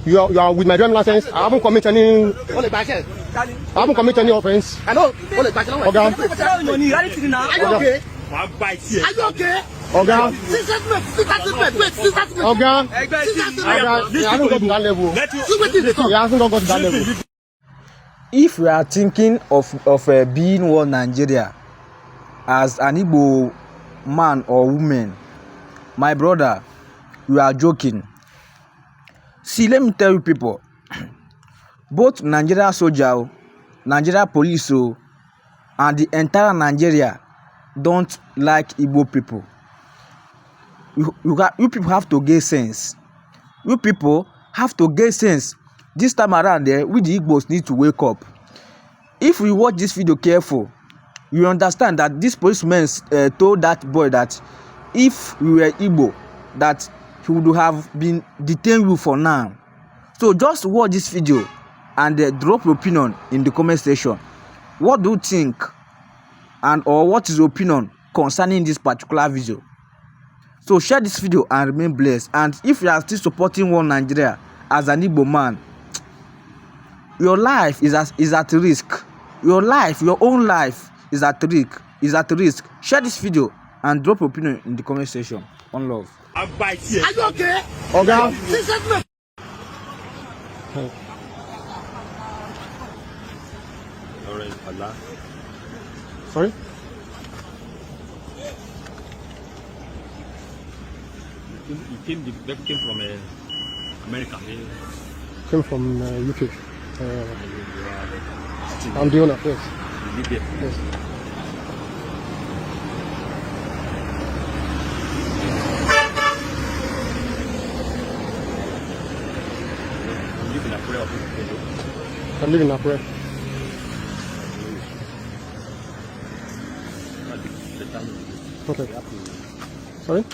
You are with my driving license. I haven't committed any. I haven't committed any offense. I know. Okay. Are you okay? Are you okay? Okay. If we are thinking of being one Nigeria as an Igbo man or woman, my brother, we are joking. See, let me tell you people, both Nigeria soldier, Nigeria police, and the entire Nigeria don't like Igbo people. You people have to get sense. You people have to get sense. This time around, we the Igbos need to wake up. If we watch this video careful, you understand that this policeman told that boy that if we were Igbo, that he would have been detained you for now. So just watch this video and drop your opinion in the comment section. What do you think, and or what is your opinion concerning this particular video? So share this video and remain blessed. And if you are still supporting one Nigeria as an Igbo man, your life is at risk. Your life, your own life is at risk. Share this video and drop your opinion in the comment section. One love. Are you okay? Okay. Sorry? You came from America. Came from UK. I'm the owner, yes. You live there? Yes. You live in Accra? I live in Accra. Okay. Sorry?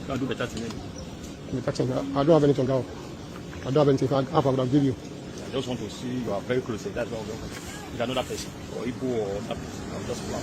Can't do better than I don't have anything now. I don't have anything. I would have give you. I just want to see you are very close. That's why with another person or Igbo or that person. I'm just plan.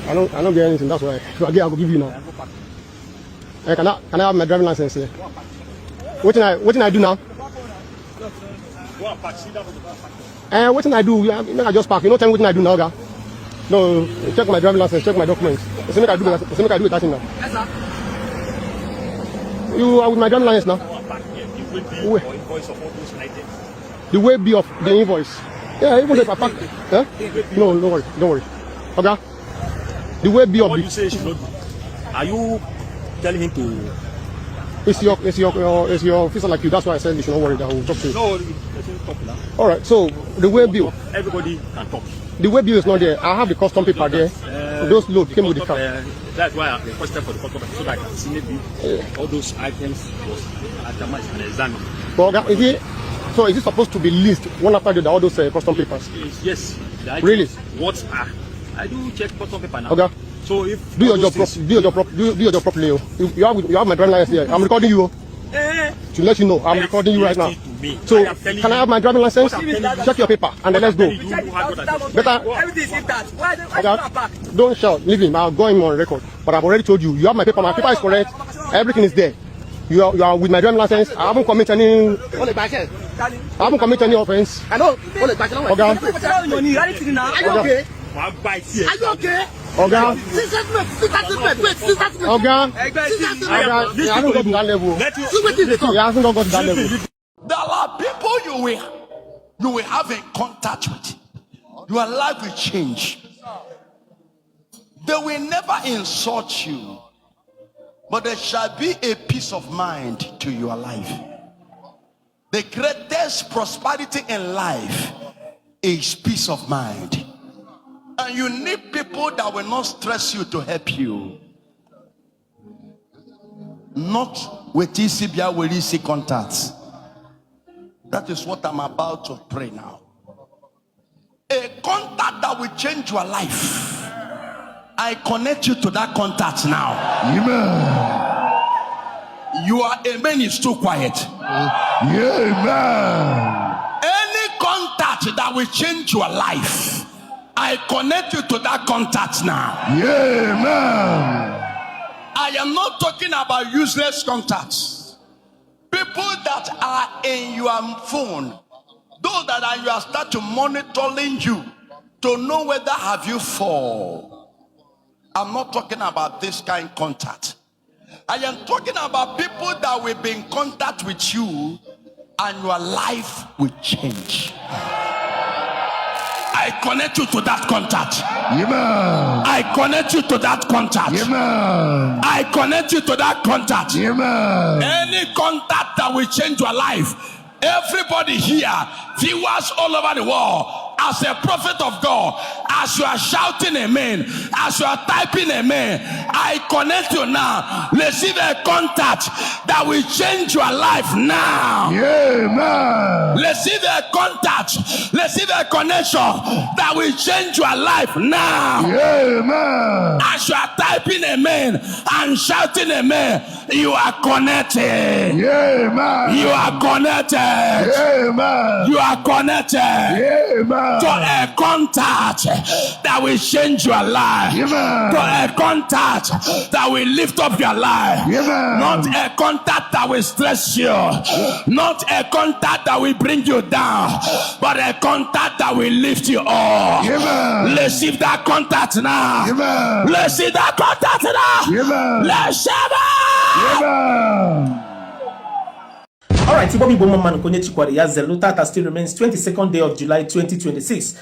I don't get anything. That's why. If I get, I will give you now. Hey, can I have my driving license here? What can I do now? What can I do? I just park. You know, tell me what can I do now, guy? No, check my driving license, check my documents. So make I do it that thing now. Yes, sir. You are with my driving license now. The way be of the invoice. Yeah, even if I park. Huh? No, don't worry. Okay. The way be of what you say should not do. Are you telling him to? It's your officer like you. That's why I said you should not worry. That I will talk to you. No, let him talk now. All right. So the way bill. Everybody can talk. The way bill is not there. I have the custom paper there. Those load came with the car. That's why I requested for the custom paper so that I can see maybe all those items was itemized and examined. But is it supposed to be list one after the other, all those custom papers? Yes. Really? What are? I do check custom paper now. Okay. So if do your job properly. You have my driving license here. I'm recording you. To let you know, I'm recording you right now. So can I have my driving license? Check your paper and then let's go. Better. Everything is intact. Why back? Don't shout. Leave him. I'll go him on record. But I've already told you. You have my paper. My paper is correct. Everything is there. You are with my driving license. I haven't committed any. Offense. I know. Okay. Are you okay? Are you okay? Okay. I don't go to that level. There are people you will have in contact with. Your life will change. They will never insult you, but there shall be a peace of mind to your life. The greatest prosperity in life is peace of mind. And you need people that will not stress you to help you. Not with ECBI will you see contacts. That is what I'm about to pray now. A contact that will change your life. I connect you to that contact now. Amen. Your amen is too quiet. Amen. Any contact that will change your life, I connect you to that contact now. Amen. I am not talking about useless contacts. People that are in your phone, those that are you are start to monitoring you to know whether have you fall. I'm not talking about this kind of contact. I am talking about people that will be in contact with you and your life will change. I connect you to that contact. Amen. I connect you to that contact. Amen. I connect you to that contact. Amen. Any contact that will change your life. Everybody here, viewers all over the world, as a prophet of God, as you are shouting amen, as you are typing amen, I connect you now. Receive a contact that will change your life now. Amen. Receive a contact, receive a connection that will change your life now. Amen. As you are typing amen and shouting amen, you are connected. Amen. You are connected. Amen. You are connected Amen. to a contact that will change your life. Amen. To a contact that will lift up your life. Amen. Not a contact that will stress you. Not a contact that will bring you down, but a contact that will lift you up. Amen. Receive that contact now. Amen. Receive that contact now. Amen. Receive it. Amen. Alright, Ibobi Bomoman Konyechi Kwariyaze Lutata still remains 22nd day of July 2026.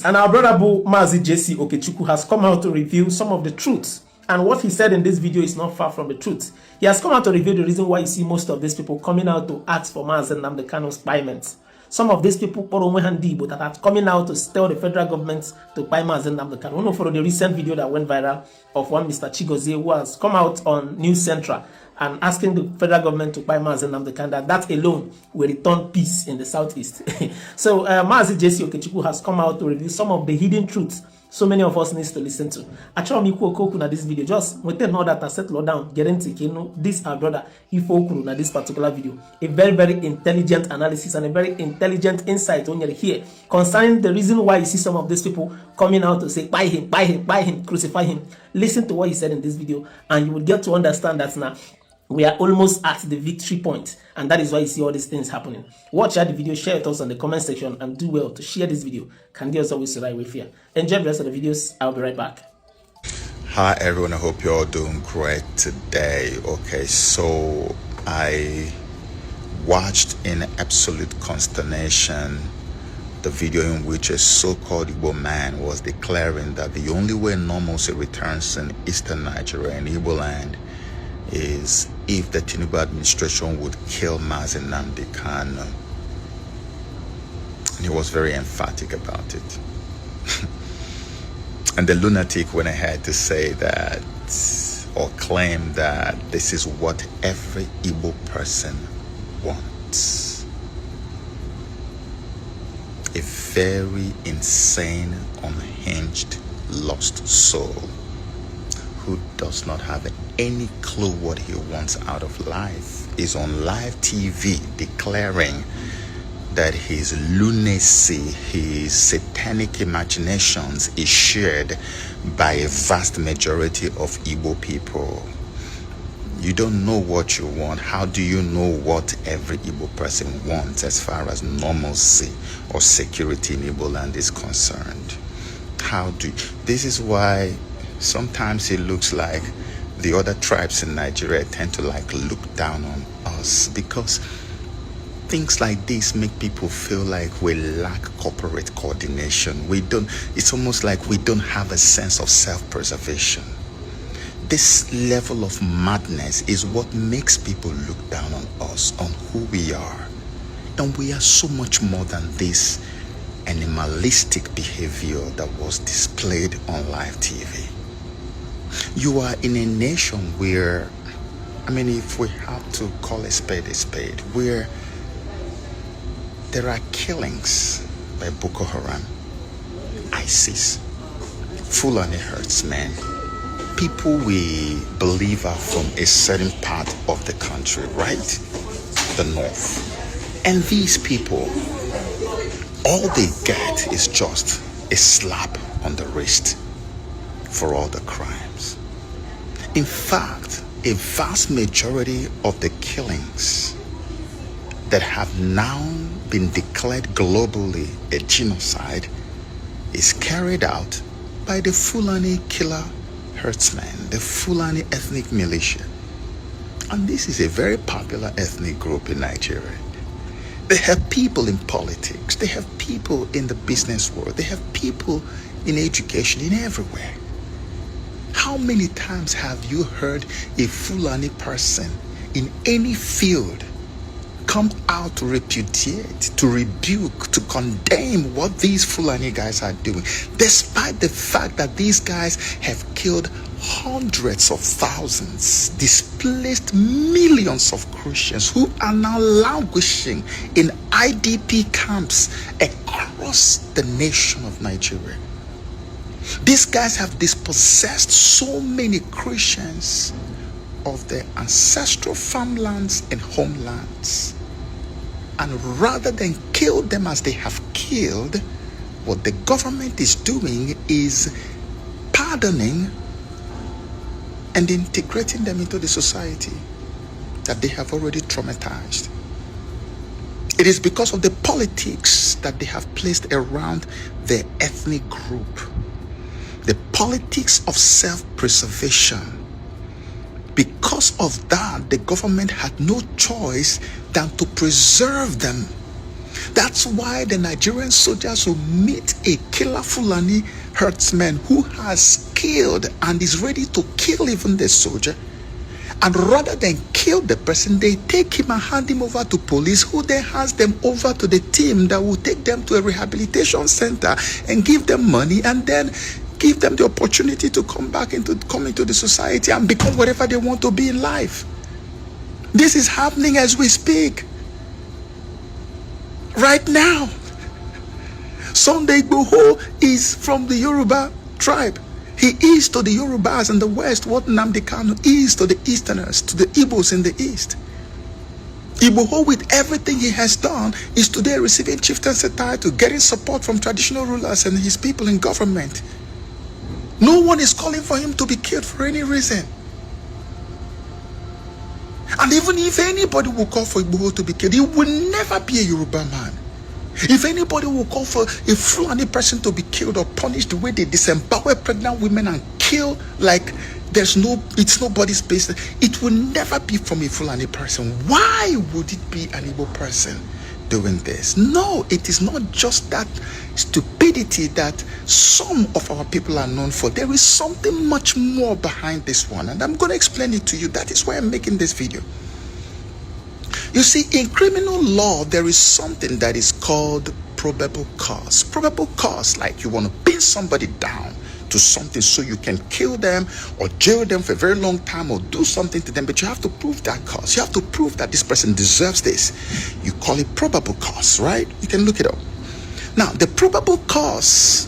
And our brother Bu Mazi JC Okechukwu has come out to reveal some of the truths. And what he said in this video is not far from the truth. He has come out to reveal the reason why you see most of these people coming out to ask for Mazi Nnamdi Kanu's payment. Some of these people that are coming out to tell the federal government to buy Mazi Nnamdi Kanu. We know for the recent video that went viral of one Mr. Chigozie who has come out on News Central and asking the federal government to buy Mazi Nnamdi Kanu, that alone will return peace in the southeast. So Mazi JC Okechukwu has come out to reveal some of the hidden truths so many of us needs to listen to. Actually, na this video, just within all that, settle down, get into this our brother Ifokuru na this particular video. A very, very intelligent analysis and a very intelligent insight when you're here concerning the reason why you see some of these people coming out to say, buy him, buy him, buy him, crucify him. Listen to what he said in this video, and you will get to understand that now we are almost at the victory point, and that is why you see all these things happening. Watch out the video, share it also in the comment section, and do well to share this video. Can you always right with fear? Enjoy the rest of the videos. I'll be right back. Hi everyone, I hope you're all doing great today. Okay, so I watched in absolute consternation the video in which a so-called Igbo man was declaring that the only way normalcy returns in eastern Nigeria and Igbo land is if the Tinubu administration would kill Mazi Nnamdi Kanu. And he was very emphatic about it. And the lunatic went ahead to say that, or claim that this is what every Igbo person wants. A very insane, unhinged, lost soul who does not have any clue what he wants out of life is on live TV declaring that his lunacy, his satanic imaginations is shared by a vast majority of Igbo people. You don't know what you want. How do you know what every Igbo person wants as far as normalcy or security in Igbo land is concerned? This is why sometimes it looks like the other tribes in Nigeria tend to look down on us, because things like this make people feel like we lack corporate coordination. It's almost like we don't have a sense of self-preservation. This level of madness is what makes people look down on us, on who we are. And we are so much more than this animalistic behavior that was displayed on live TV. You are in a nation where, if we have to call a spade, where there are killings by Boko Haram, ISIS, Fulani herdsmen, people we believe are from a certain part of the country, right? The north. And these people, all they get is just a slap on the wrist for all the crimes. In fact, a vast majority of the killings that have now been declared globally a genocide is carried out by the Fulani killer herdsmen, the Fulani ethnic militia. And this is a very popular ethnic group in Nigeria. They have people in politics, they have people in the business world, they have people in education, in everywhere. How many times have you heard a Fulani person in any field come out to repudiate, to rebuke, to condemn what these Fulani guys are doing, despite the fact that these guys have killed hundreds of thousands, displaced millions of Christians who are now languishing in IDP camps across the nation of Nigeria. These guys have dispossessed so many Christians of their ancestral farmlands and homelands. And rather than kill them as they have killed, what the government is doing is pardoning and integrating them into the society that they have already traumatized. It is because of the politics that they have placed around their ethnic group. The politics of self-preservation. Because of that, the government had no choice than to preserve them. That's why the Nigerian soldiers will meet a killer Fulani herdsman who has killed and is ready to kill even the soldier. And rather than kill the person, they take him and hand him over to police, who then hands them over to the team that will take them to a rehabilitation center and give them money, and then give them the opportunity to come into the society and become whatever they want to be in life. This is happening as we speak. Right now. Sunday Igbo is from the Yoruba tribe. He is to the Yorubas in the west what Nnamdi Kanu is to the Easterners, to the Igbos in the east. Igbo, with everything he has done, is today receiving chieftaincy title, getting support from traditional rulers and his people in government. No one is calling for him to be killed for any reason. And even if anybody will call for Igbo to be killed, he will never be a Yoruba man. If anybody will call for a Fulani person to be killed or punished the way they disempower pregnant women and kill like it's nobody's business, it will never be from a Fulani person. Why would it be an Igbo person doing this? No, it is not just that stupidity that some of our people are known for. There is something much more behind this one, and I'm going to explain it to you. That is why I'm making this video. You see, in criminal law, there is something that is called probable cause. Probable cause, like you want to pin somebody down to something so you can kill them or jail them for a very long time or do something to them, but you have to prove that cause. You have to prove that this person deserves this. You call it probable cause, right? You can look it up. Now, the probable cause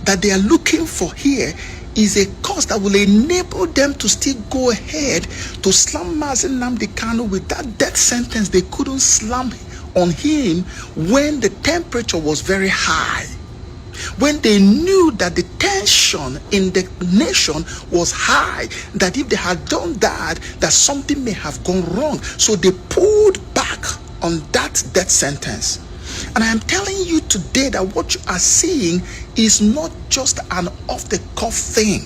that they are looking for here is a cause that will enable them to still go ahead to slam Mazi Nnamdi Kanu with that death sentence they couldn't slam on him when the temperature was very high. When they knew that the tension in the nation was high, that if they had done that, that something may have gone wrong. So they pulled back on that death sentence. And I am telling you today that what you are seeing is not just an off-the-cuff thing.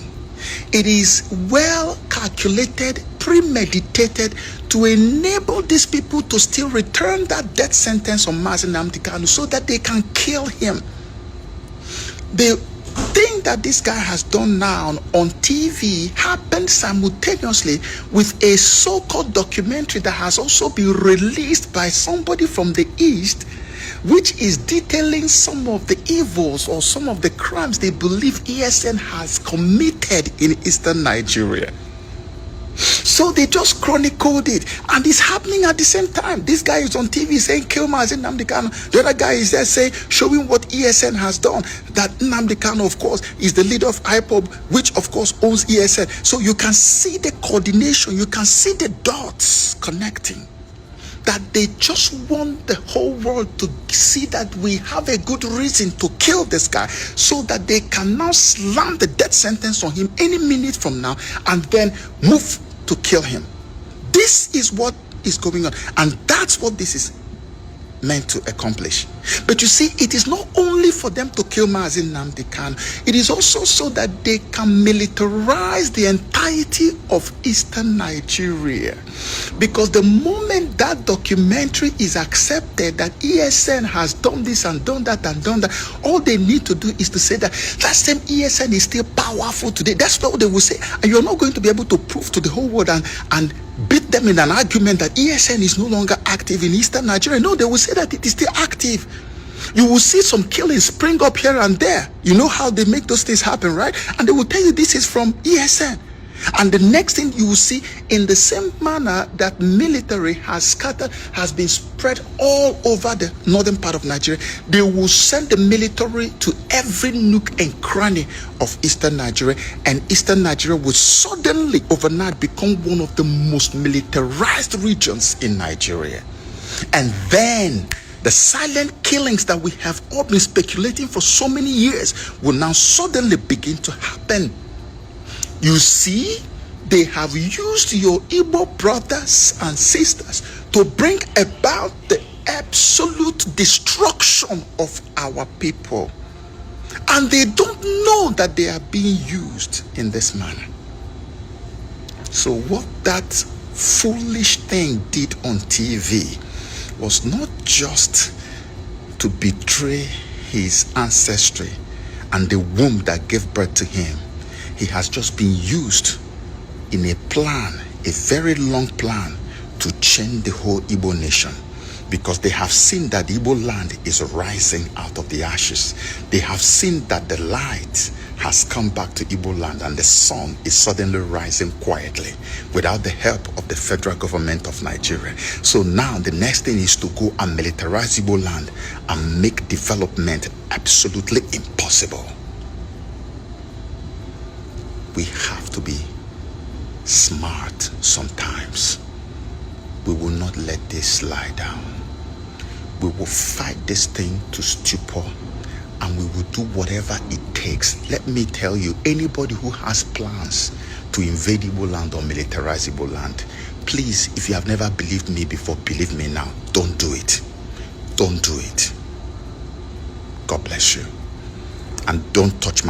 It is well calculated, premeditated to enable these people to still return that death sentence on Mazi Nnamdi Kanu so that they can kill him. The thing that this guy has done now on TV happened simultaneously with a so-called documentary that has also been released by somebody from the East, which is detailing some of the evils or some of the crimes they believe ESN has committed in eastern Nigeria. So they just chronicled it, and it's happening at the same time. This guy is on TV saying kill Mazi Nnamdi Kanu. The other guy is there saying, showing what ESN has done, that Nnamdi Kanu, of course, is the leader of IPOB, which of course owns ESN. So you can see the coordination, you can see the dots connecting, that they just want the whole world to see that we have a good reason to kill this guy, so that they can now slam the death sentence on him any minute from now and then move to kill him. This is what is going on. And that's what this is meant to accomplish. But you see, it is not only for them to kill Mazi Nnamdi Kanu, it is also so that they can militarize the entirety of eastern Nigeria. Because the moment that documentary is accepted, that ESN has done this and done that and done that, all they need to do is to say that that same ESN is still powerful today. That's what they will say. And you're not going to be able to prove to the whole world and beat them in an argument that ESN is no longer active in eastern Nigeria. No, they will say that it is still active. You will see some killings spring up here and there. You know how they make those things happen, right? And they will tell you this is from ESN. And the next thing you will see, in the same manner that military has scattered, has been spread all over the northern part of Nigeria, they will send the military to every nook and cranny of eastern Nigeria, and eastern Nigeria will suddenly overnight become one of the most militarized regions in Nigeria. And then the silent killings that we have all been speculating for so many years will now suddenly begin to happen. You see, they have used your Igbo brothers and sisters to bring about the absolute destruction of our people. And they don't know that they are being used in this manner. So what that foolish thing did on TV was not just to betray his ancestry and the womb that gave birth to him. He has just been used in a plan, a very long plan, to change the whole Igbo nation. Because they have seen that the Igbo land is rising out of the ashes. They have seen that the light has come back to Igbo land and the sun is suddenly rising quietly without the help of the federal government of Nigeria. So now the next thing is to go and militarize Igbo land and make development absolutely impossible. We have to be smart sometimes. We will not let this lie down. We will fight this thing to stupor, and we will do whatever it takes. Let me tell you, anybody who has plans to invade Igbo land or militarize Igbo land, please, if you have never believed me before, believe me now. Don't do it. Don't do it. God bless you. And don't touch my